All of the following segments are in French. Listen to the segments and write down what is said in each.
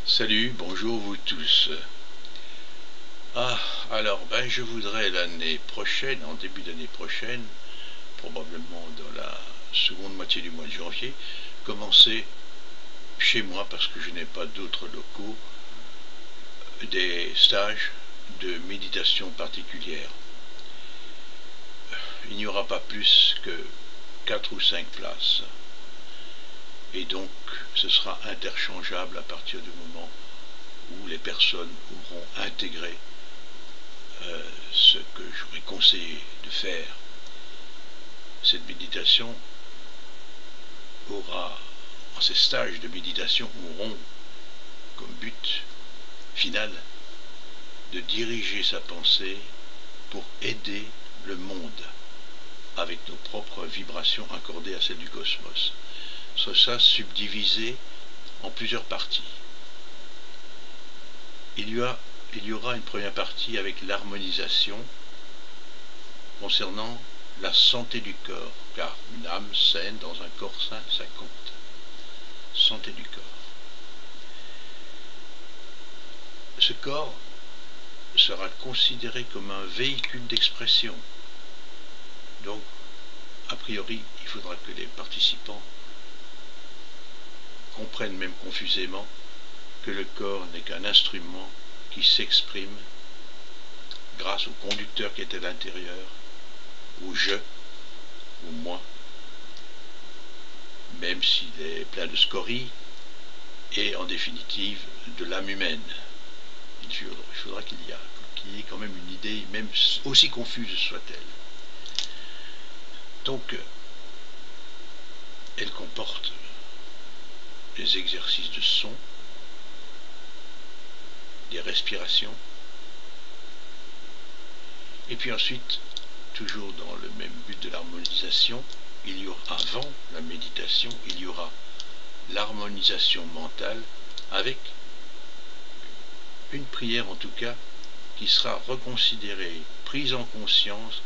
Salut, bonjour vous tous. Alors, je voudrais l'année prochaine, en début d'année prochaine, probablement dans la seconde moitié du mois de janvier, commencer chez moi, parce que je n'ai pas d'autres locaux, des stages de méditation particulière. Il n'y aura pas plus que 4 ou 5 places. Et donc, ce sera interchangeable à partir du moment où les personnes auront intégré ce que j'aurais conseillé de faire. Cette méditation ces stages de méditation auront comme but final de diriger sa pensée pour aider le monde avec nos propres vibrations accordées à celles du cosmos. Ça subdivisé en plusieurs parties. Il y aura une première partie avec l'harmonisation concernant la santé du corps, car une âme saine dans un corps sain, ça compte. Santé du corps. Ce corps sera considéré comme un véhicule d'expression. Donc, a priori, il faudra que les participants comprennent même confusément que le corps n'est qu'un instrument qui s'exprime grâce au conducteur qui est à l'intérieur, au je, au moi, même s'il est plein de scories, et en définitive de l'âme humaine. Il faudra qu'il y ait quand même une idée, même aussi confuse soit-elle. Donc, elle comporte des exercices de son, des respirations, et puis ensuite, toujours dans le même but de l'harmonisation, avant la méditation, il y aura l'harmonisation mentale avec une prière en tout cas qui sera reconsidérée, prise en conscience,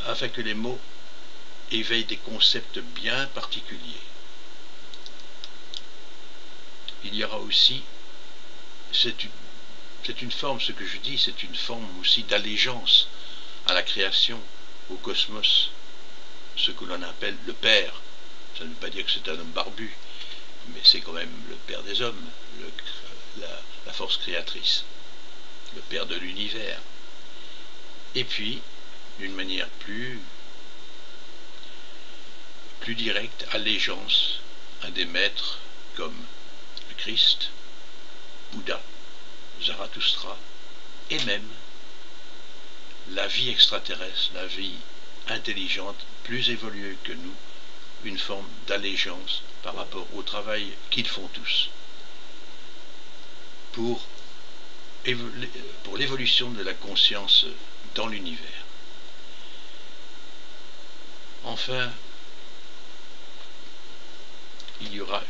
afin que les mots éveillent des concepts bien particuliers. Il y aura aussi, c'est une forme, ce que je dis, c'est une forme aussi d'allégeance à la création, au cosmos, ce que l'on appelle le Père. Ça ne veut pas dire que c'est un homme barbu, mais c'est quand même le Père des hommes, la force créatrice, le Père de l'univers. Et puis, d'une manière plus directe, allégeance à des maîtres comme le Christ, Bouddha, Zarathustra, et même la vie extraterrestre, la vie intelligente, plus évoluée que nous, une forme d'allégeance par rapport au travail qu'ils font tous pour l'évolution de la conscience dans l'univers. Enfin, il y aura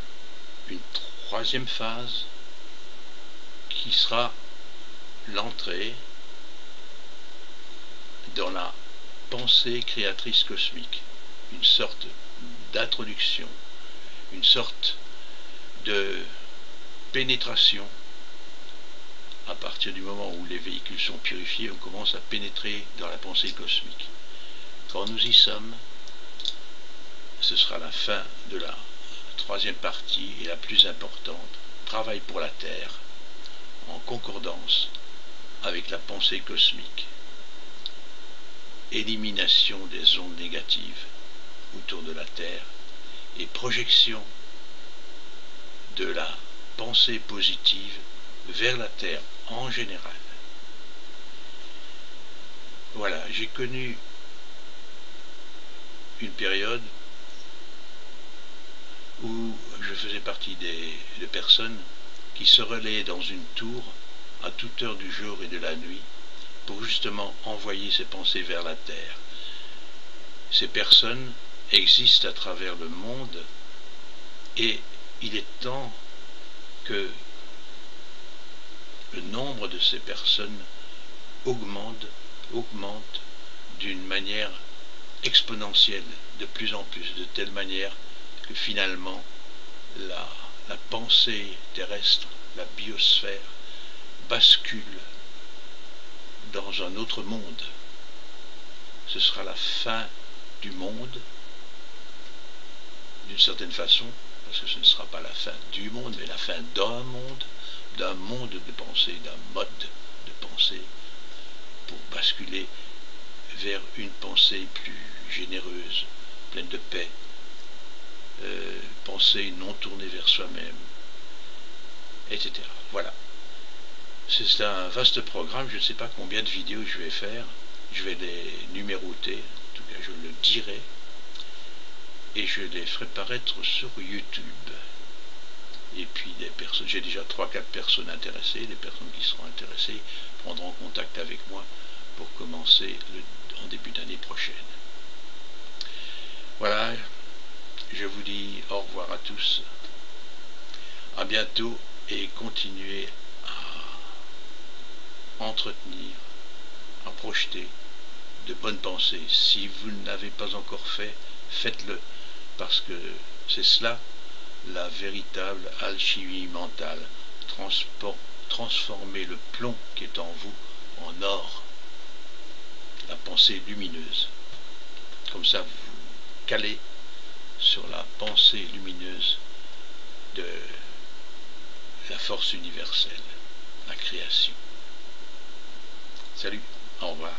une troisième phase qui sera l'entrée dans la pensée créatrice cosmique, une sorte d'introduction, une sorte de pénétration. À partir du moment où les véhicules sont purifiés, on commence à pénétrer dans la pensée cosmique. Quand nous y sommes, ce sera la fin de la troisième partie et la plus importante, travail pour la Terre, en concordance avec la pensée cosmique. Élimination des ondes négatives autour de la Terre et projection de la pensée positive vers la Terre en général. Voilà, j'ai connu une période où je faisais partie de personnes qui se relayaient dans une tour à toute heure du jour et de la nuit pour justement envoyer ses pensées vers la Terre. Ces personnes existent à travers le monde et il est temps que le nombre de ces personnes augmente d'une manière exponentielle, de plus en plus, de telle manière que finalement la pensée terrestre, la biosphère, bascule dans un autre monde. Ce sera la fin du monde, d'une certaine façon, parce que ce ne sera pas la fin du monde, mais la fin d'un monde de pensée, d'un mode de pensée, pour basculer vers une pensée plus généreuse, pleine de paix, pensée non tournée vers soi-même, etc. Voilà. C'est un vaste programme, je ne sais pas combien de vidéos je vais faire, je vais les numéroter, en tout cas je le dirai, et je les ferai paraître sur YouTube. Et puis des personnes, j'ai déjà 3-4 personnes intéressées, des personnes qui seront intéressées prendront contact avec moi pour commencer en début d'année prochaine. Voilà, je vous dis au revoir à tous, à bientôt, et continuez à entretenir, à projeter de bonnes pensées. Si vous ne l'avez pas encore fait, faites-le, parce que c'est cela la véritable alchimie mentale, transformer le plomb qui est en vous en or, la pensée lumineuse. Comme ça, vous vous calez sur la pensée lumineuse de la force universelle, la création. Salut, au revoir.